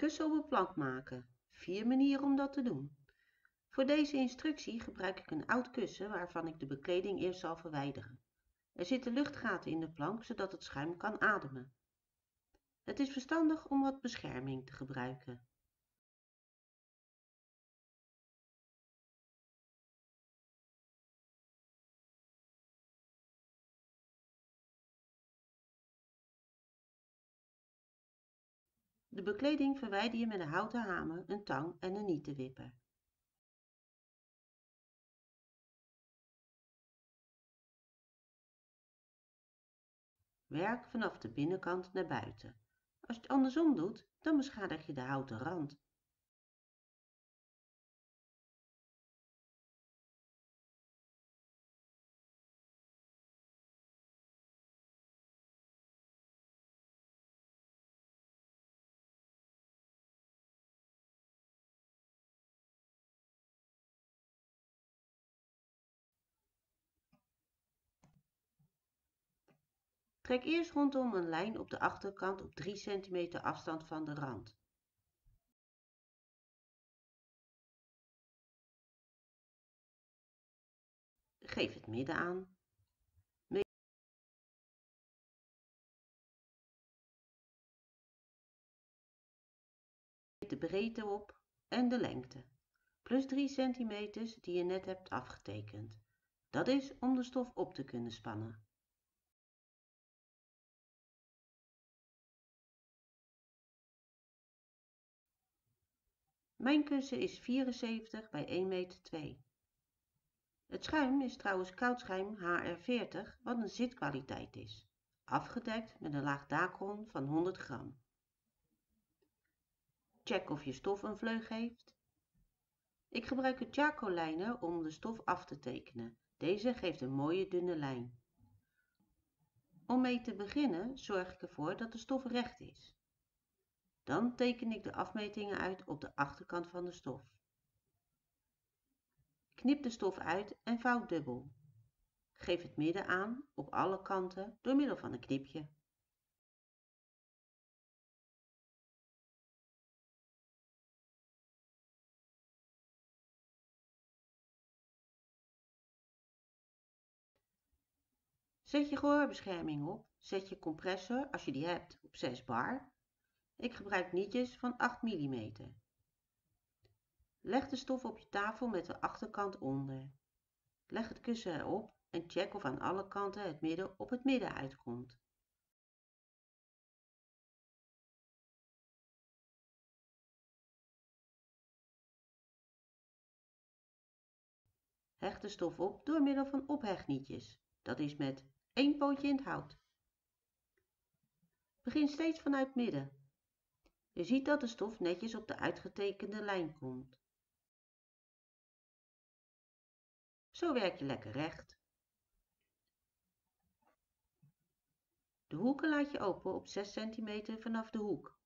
kussen op een plank maken. 4 manieren om dat te doen. Voor deze instructie gebruik ik een oud kussen waarvan ik de bekleding eerst zal verwijderen. Er zitten luchtgaten in de plank zodat het schuim kan ademen. Het is verstandig om wat bescherming te gebruiken. De bekleding verwijder je met een houten hamer, een tang en een nietenwipper. Werk vanaf de binnenkant naar buiten. Als je het andersom doet, dan beschadig je de houten rand. Trek eerst rondom een lijn op de achterkant op 3 cm afstand van de rand. Geef het midden aan. Meet de breedte op en de lengte, plus 3 cm die je net hebt afgetekend. Dat is om de stof op te kunnen spannen. Mijn kussen is 74 bij 1,2 meter. Het schuim is trouwens koudschuim HR40, wat een zitkwaliteit is, afgedekt met een laag dacron van 100 gram. Check of je stof een vleug heeft. Ik gebruik een charcoal-lijner om de stof af te tekenen. Deze geeft een mooie dunne lijn. Om mee te beginnen zorg ik ervoor dat de stof recht is. Dan teken ik de afmetingen uit op de achterkant van de stof. Knip de stof uit en vouw dubbel. Geef het midden aan op alle kanten door middel van een knipje. Zet je gehoorbescherming op. Zet je compressor, als je die hebt, op 6 bar. Ik gebruik nietjes van 8 mm. Leg de stof op je tafel met de achterkant onder. Leg het kussen erop en check of aan alle kanten het midden op het midden uitkomt. Hecht de stof op door middel van ophechnietjes. Dat is met 1 pootje in het hout. Begin steeds vanuit midden. Je ziet dat de stof netjes op de uitgetekende lijn komt. Zo werk je lekker recht. De hoeken laat je open op 6 cm vanaf de hoek.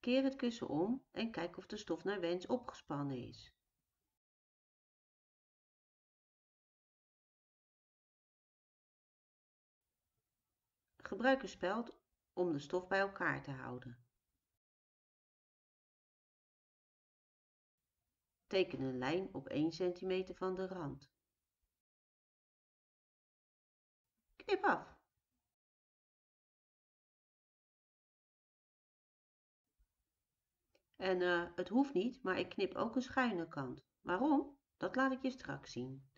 Keer het kussen om en kijk of de stof naar wens opgespannen is. Gebruik een speld om de stof bij elkaar te houden. Teken een lijn op 1 cm van de rand. Knip af. En het hoeft niet, maar ik knip ook een schuine kant. Waarom? Dat laat ik je straks zien.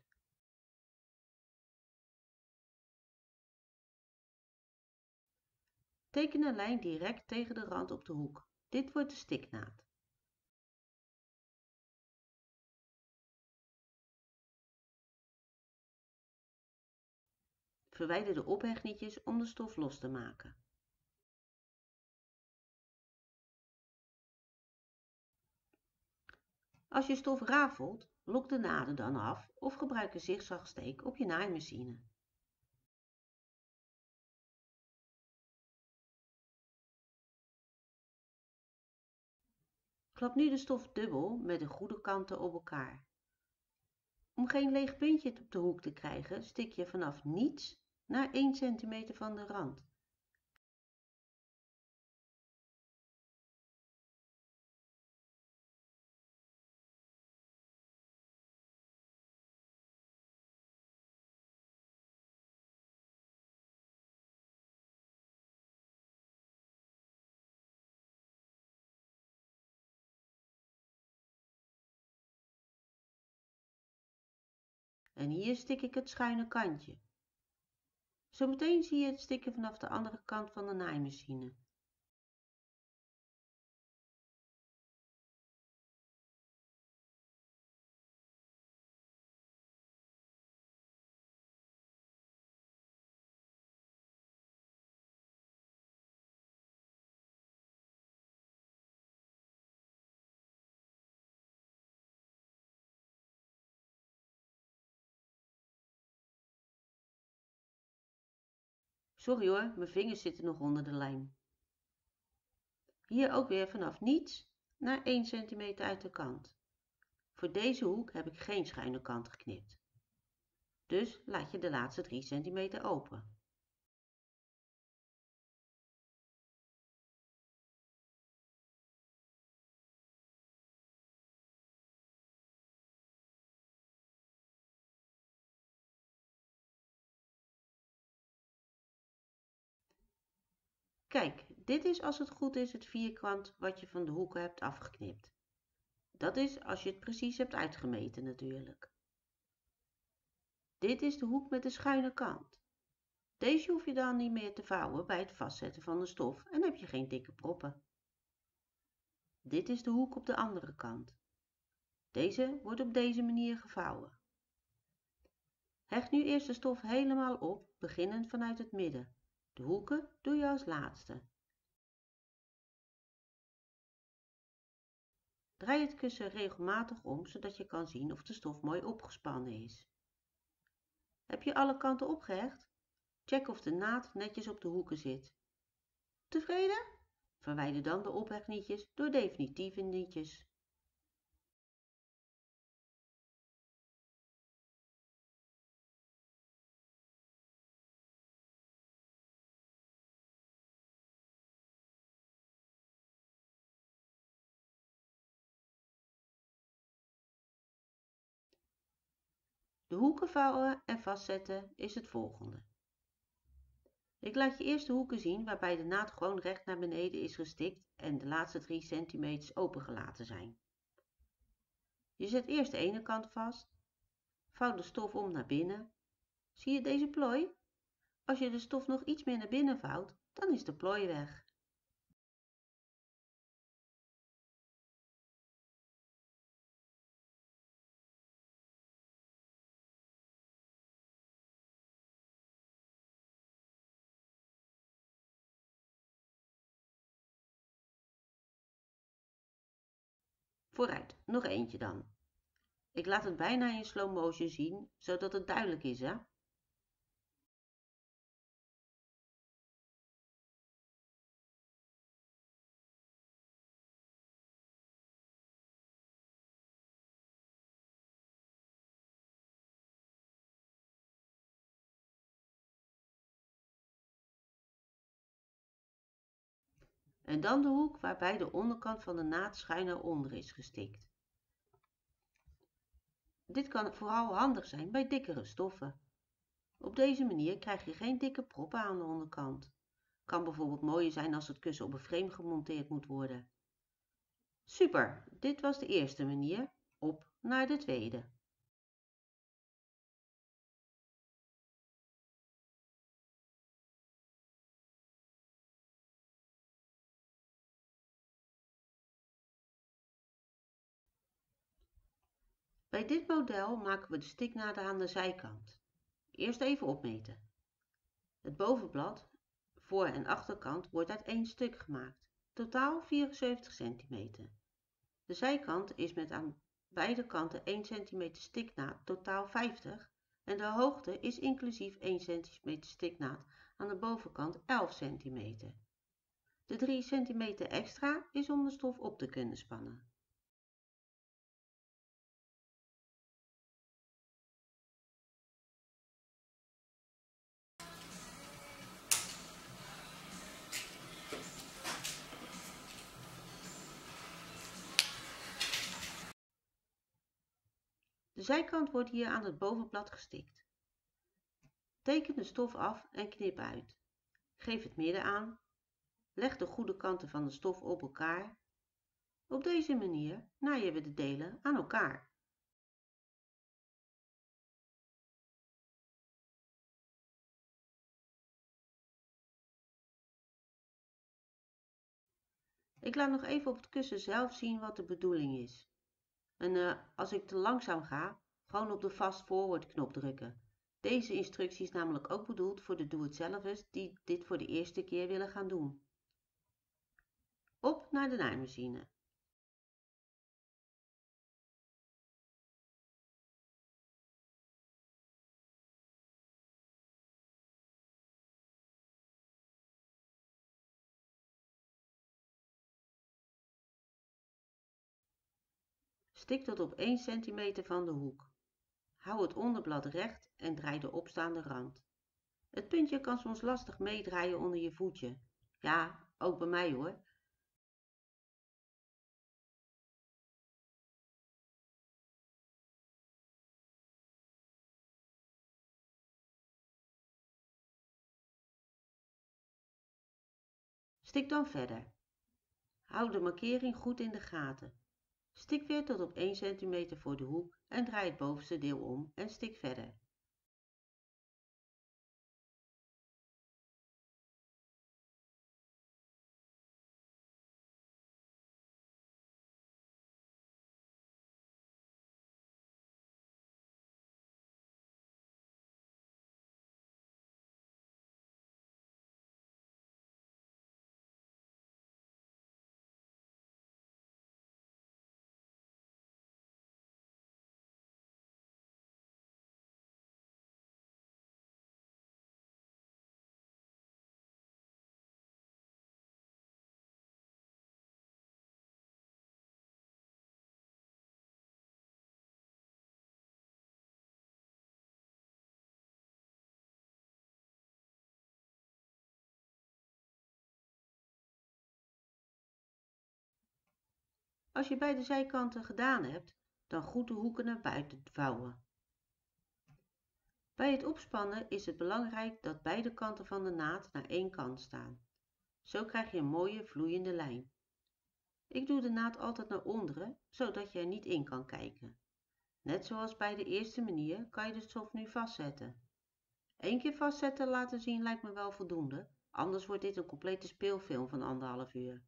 Teken een lijn direct tegen de rand op de hoek. Dit wordt de stiknaad. Verwijder de ophechnietjes om de stof los te maken. Als je stof rafelt, lok de naden dan af of gebruik een zigzagsteek op je naaimachine. Klap nu de stof dubbel met de goede kanten op elkaar. Om geen leeg puntje op de hoek te krijgen, stik je vanaf niets naar 1 cm van de rand. En hier stik ik het schuine kantje. Zometeen zie je het stikken vanaf de andere kant van de naaimachine. Sorry hoor, mijn vingers zitten nog onder de lijm. Hier ook weer vanaf niets naar 1 cm uit de kant. Voor deze hoek heb ik geen schuine kant geknipt. Dus laat je de laatste 3 cm open. Kijk, dit is als het goed is het vierkant wat je van de hoeken hebt afgeknipt. Dat is als je het precies hebt uitgemeten natuurlijk. Dit is de hoek met de schuine kant. Deze hoef je dan niet meer te vouwen bij het vastzetten van de stof en heb je geen dikke proppen. Dit is de hoek op de andere kant. Deze wordt op deze manier gevouwen. Hecht nu eerst de stof helemaal op, beginnend vanuit het midden. De hoeken doe je als laatste. Draai het kussen regelmatig om, zodat je kan zien of de stof mooi opgespannen is. Heb je alle kanten opgehecht? Check of de naad netjes op de hoeken zit. Tevreden? Verwijder dan de ophechnietjes door definitieve nietjes. De hoeken vouwen en vastzetten is het volgende. Ik laat je eerst de hoeken zien waarbij de naad gewoon recht naar beneden is gestikt en de laatste 3 cm opengelaten zijn. Je zet eerst de ene kant vast, vouw de stof om naar binnen. Zie je deze plooi? Als je de stof nog iets meer naar binnen vouwt, dan is de plooi weg. Vooruit, nog eentje dan. Ik laat het bijna in slow motion zien, zodat het duidelijk is, hè? En dan de hoek waarbij de onderkant van de naad schuin naar onder is gestikt. Dit kan vooral handig zijn bij dikkere stoffen. Op deze manier krijg je geen dikke proppen aan de onderkant. Kan bijvoorbeeld mooier zijn als het kussen op een frame gemonteerd moet worden. Super, dit was de eerste manier. Op naar de tweede. Bij dit model maken we de stiknaden aan de zijkant. Eerst even opmeten. Het bovenblad, voor- en achterkant, wordt uit één stuk gemaakt, totaal 74 cm. De zijkant is met aan beide kanten 1 cm stiknaad, totaal 50, en de hoogte is inclusief 1 cm stiknaad aan de bovenkant 11 cm. De 3 cm extra is om de stof op te kunnen spannen. De zijkant wordt hier aan het bovenblad gestikt. Teken de stof af en knip uit. Geef het midden aan. Leg de goede kanten van de stof op elkaar. Op deze manier naaien we de delen aan elkaar. Ik laat nog even op het kussen zelf zien wat de bedoeling is. En als ik te langzaam ga, gewoon op de fast forward knop drukken. Deze instructie is namelijk ook bedoeld voor de doe-het-zelvers die dit voor de eerste keer willen gaan doen. Op naar de naaimachine. Stik tot op 1 cm van de hoek. Hou het onderblad recht en draai de opstaande rand. Het puntje kan soms lastig meedraaien onder je voetje. Ja, ook bij mij hoor. Stik dan verder. Hou de markering goed in de gaten. Stik weer tot op 1 cm voor de hoek en draai het bovenste deel om en stik verder. Als je bij de zijkanten gedaan hebt, dan goed de hoeken naar buiten vouwen. Bij het opspannen is het belangrijk dat beide kanten van de naad naar één kant staan. Zo krijg je een mooie vloeiende lijn. Ik doe de naad altijd naar onderen, zodat je er niet in kan kijken. Net zoals bij de eerste manier kan je de stof nu vastzetten. 1 keer vastzetten laten zien lijkt me wel voldoende, anders wordt dit een complete speelfilm van 1,5 uur.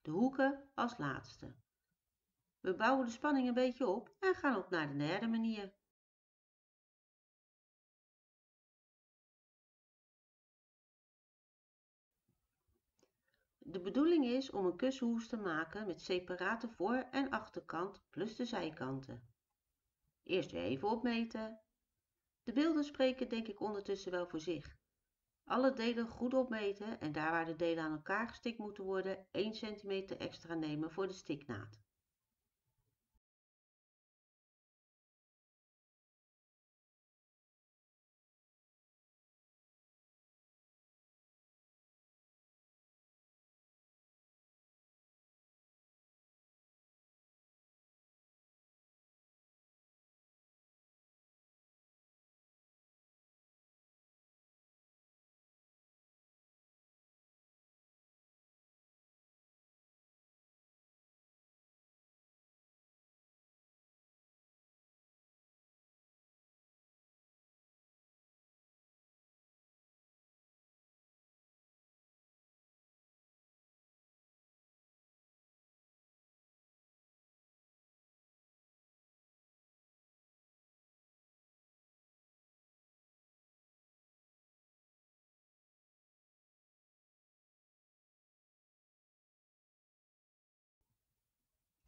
De hoeken als laatste. We bouwen de spanning een beetje op en gaan op naar de derde manier. De bedoeling is om een kussenhoes te maken met separate voor- en achterkant plus de zijkanten. Eerst weer even opmeten. De beelden spreken denk ik ondertussen wel voor zich. Alle delen goed opmeten en daar waar de delen aan elkaar gestikt moeten worden 1 cm extra nemen voor de stiknaad.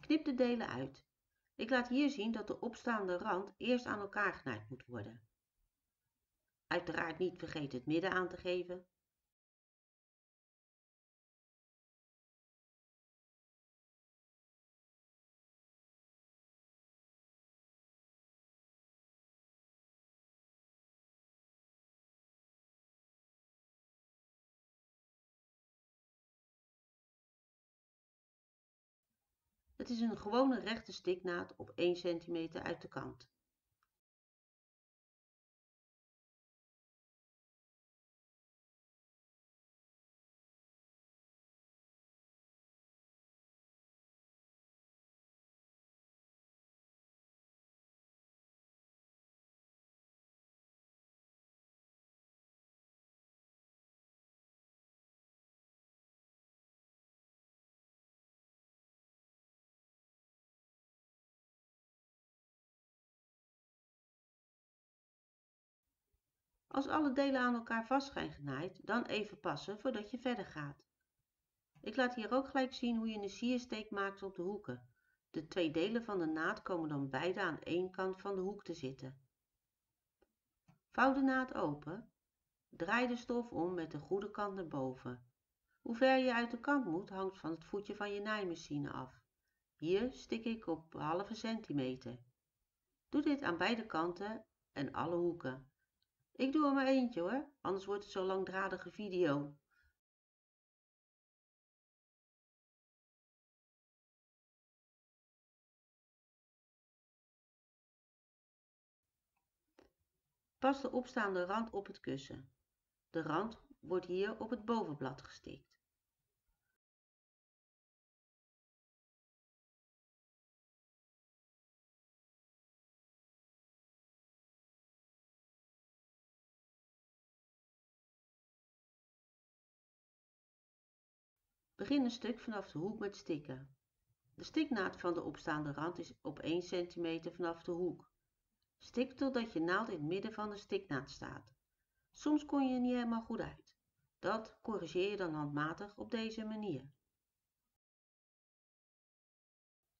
Knip de delen uit. Ik laat hier zien dat de opstaande rand eerst aan elkaar genaaid moet worden. Uiteraard niet vergeten het midden aan te geven. Het is een gewone rechte stiknaad op 1 cm uit de kant. Als alle delen aan elkaar vast zijn genaaid, dan even passen voordat je verder gaat. Ik laat hier ook gelijk zien hoe je een siersteek maakt op de hoeken. De 2 delen van de naad komen dan beide aan één kant van de hoek te zitten. Vouw de naad open. Draai de stof om met de goede kant naar boven. Hoe ver je uit de kant moet hangt van het voetje van je naaimachine af. Hier stik ik op ½ centimeter. Doe dit aan beide kanten en alle hoeken. Ik doe er maar eentje hoor, anders wordt het zo'n langdradige video. Pas de opstaande rand op het kussen. De rand wordt hier op het bovenblad gestikt. Begin een stuk vanaf de hoek met stikken. De stiknaad van de opstaande rand is op 1 cm vanaf de hoek. Stik totdat je naald in het midden van de stiknaad staat. Soms kom je er niet helemaal goed uit. Dat corrigeer je dan handmatig op deze manier.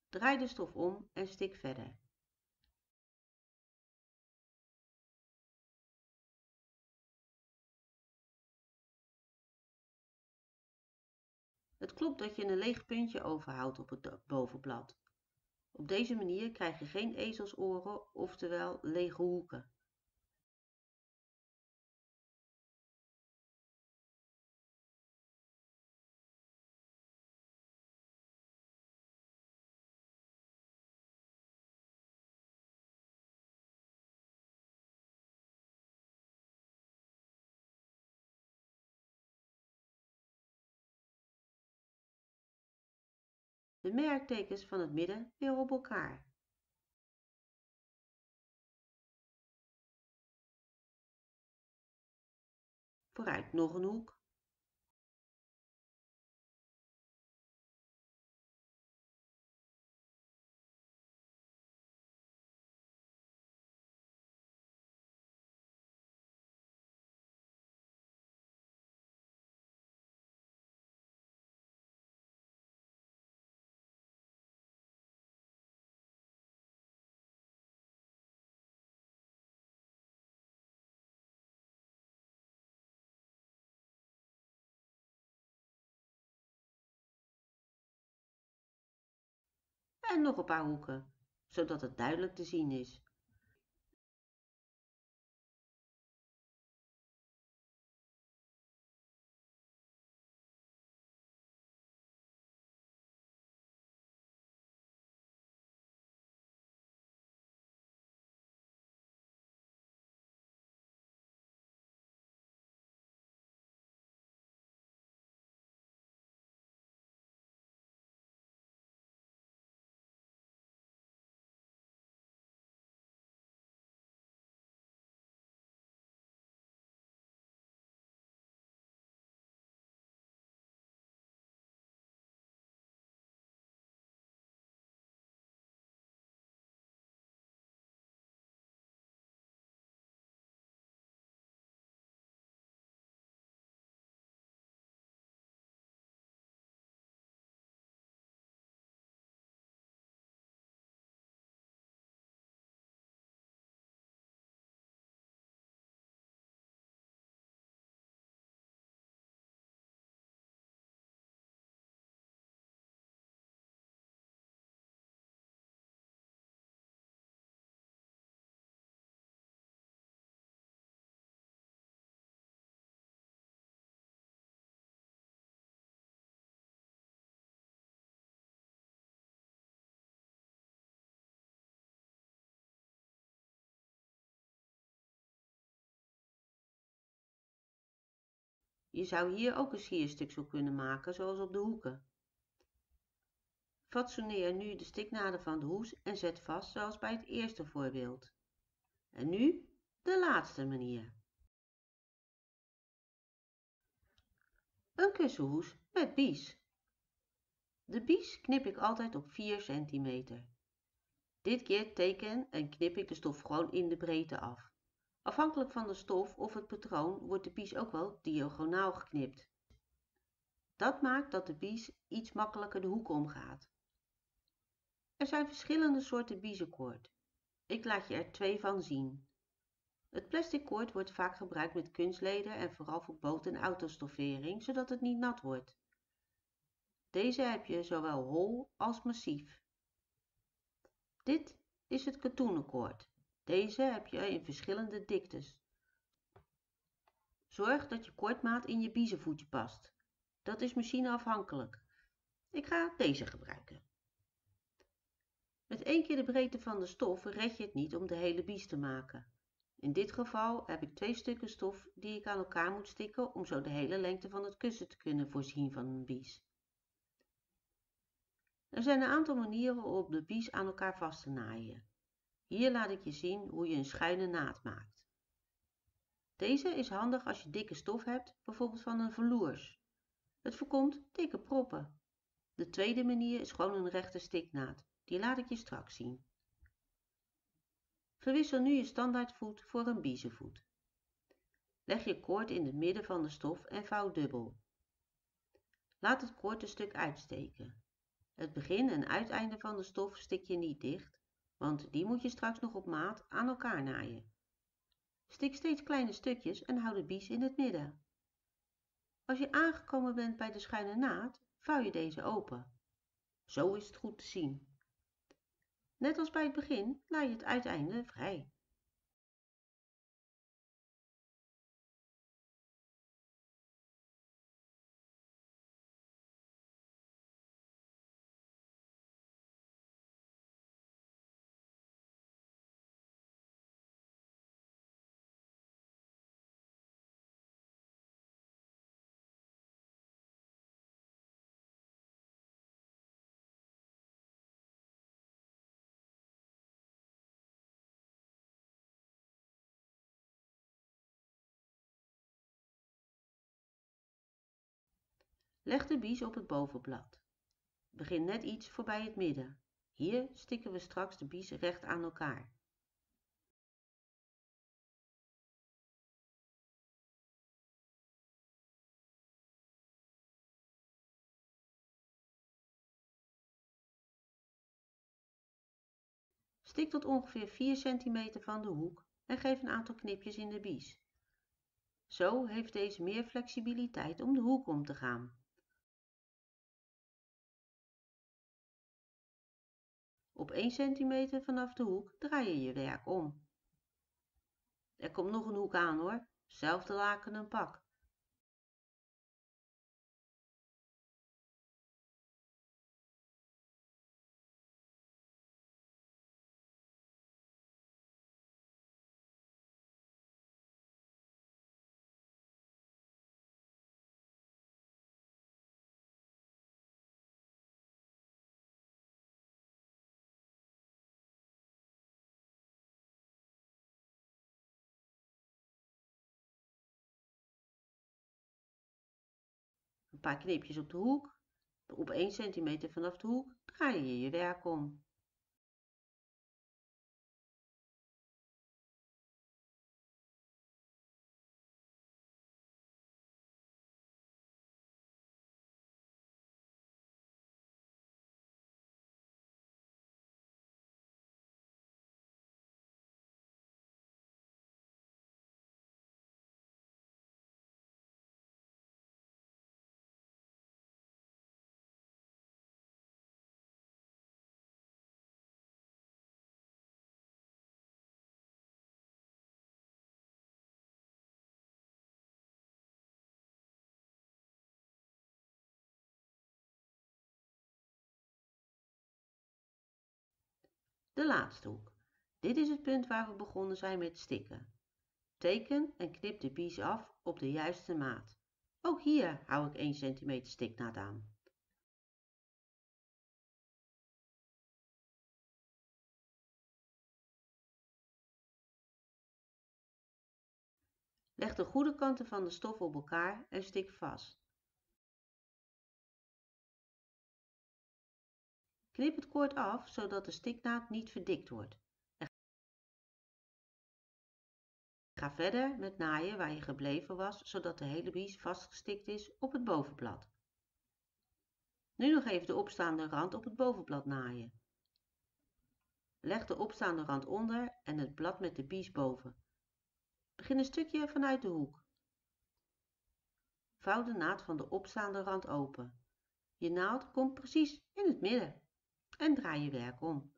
Draai de stof om en stik verder. Het klopt dat je een leeg puntje overhoudt op het bovenblad. Op deze manier krijg je geen ezelsoren, oftewel lege hoeken. De merktekens van het midden weer op elkaar. Vooruit nog een hoek. En nog een paar hoeken, zodat het duidelijk te zien is. Je zou hier ook een sierstiksel kunnen maken, zoals op de hoeken. Fatsoeneer nu de stiknaden van de hoes en zet vast, zoals bij het eerste voorbeeld. En nu de laatste manier. Een kussenhoes met bies. De bies knip ik altijd op 4 centimeter. Dit keer teken en knip ik de stof gewoon in de breedte af. Afhankelijk van de stof of het patroon wordt de bies ook wel diagonaal geknipt. Dat maakt dat de bies iets makkelijker de hoek omgaat. Er zijn verschillende soorten biezenkoord. Ik laat je er 2 van zien. Het plastic koord wordt vaak gebruikt met kunstleder en vooral voor boot- en autostoffering, zodat het niet nat wordt. Deze heb je zowel hol als massief. Dit is het katoenen koord. Deze heb je in verschillende diktes. Zorg dat je koordmaat in je biezenvoetje past. Dat is machineafhankelijk. Ik ga deze gebruiken. Met 1 keer de breedte van de stof red je het niet om de hele bies te maken. In dit geval heb ik 2 stukken stof die ik aan elkaar moet stikken om zo de hele lengte van het kussen te kunnen voorzien van een bies. Er zijn een aantal manieren om de bies aan elkaar vast te naaien. Hier laat ik je zien hoe je een schuine naad maakt. Deze is handig als je dikke stof hebt, bijvoorbeeld van een velours. Het voorkomt dikke proppen. De tweede manier is gewoon een rechte stiknaad. Die laat ik je straks zien. Verwissel nu je standaardvoet voor een biezenvoet. Leg je koord in het midden van de stof en vouw dubbel. Laat het koord een stuk uitsteken. Het begin en uiteinde van de stof stik je niet dicht, want die moet je straks nog op maat aan elkaar naaien. Stik steeds kleine stukjes en hou de bies in het midden. Als je aangekomen bent bij de schuine naad, vouw je deze open. Zo is het goed te zien. Net als bij het begin laat je het uiteinde vrij. Leg de bies op het bovenblad. Begin net iets voorbij het midden. Hier stikken we straks de bies recht aan elkaar. Stik tot ongeveer 4 cm van de hoek en geef een aantal knipjes in de bies. Zo heeft deze meer flexibiliteit om de hoek om te gaan. Op 1 cm vanaf de hoek draai je je werk om. Er komt nog een hoek aan hoor, zelfde lakenen pak. Een paar knipjes op de hoek. Op 1 cm vanaf de hoek draai je je werk om. De laatste hoek. Dit is het punt waar we begonnen zijn met stikken. Teken en knip de bies af op de juiste maat. Ook hier hou ik 1 cm stiknaad aan. Leg de goede kanten van de stof op elkaar en stik vast. Knip het koord af zodat de stiknaad niet verdikt wordt. Ga verder met naaien waar je gebleven was, zodat de hele bies vastgestikt is op het bovenblad. Nu nog even de opstaande rand op het bovenblad naaien. Leg de opstaande rand onder en het blad met de bies boven. Begin een stukje vanuit de hoek. Vouw de naad van de opstaande rand open. Je naald komt precies in het midden en draai je werk om.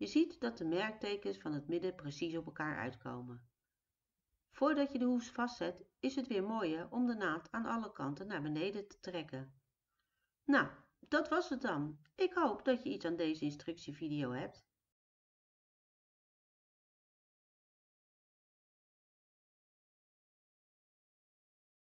Je ziet dat de merktekens van het midden precies op elkaar uitkomen. Voordat je de hoes vastzet, is het weer mooier om de naad aan alle kanten naar beneden te trekken. Nou, dat was het dan. Ik hoop dat je iets aan deze instructievideo hebt.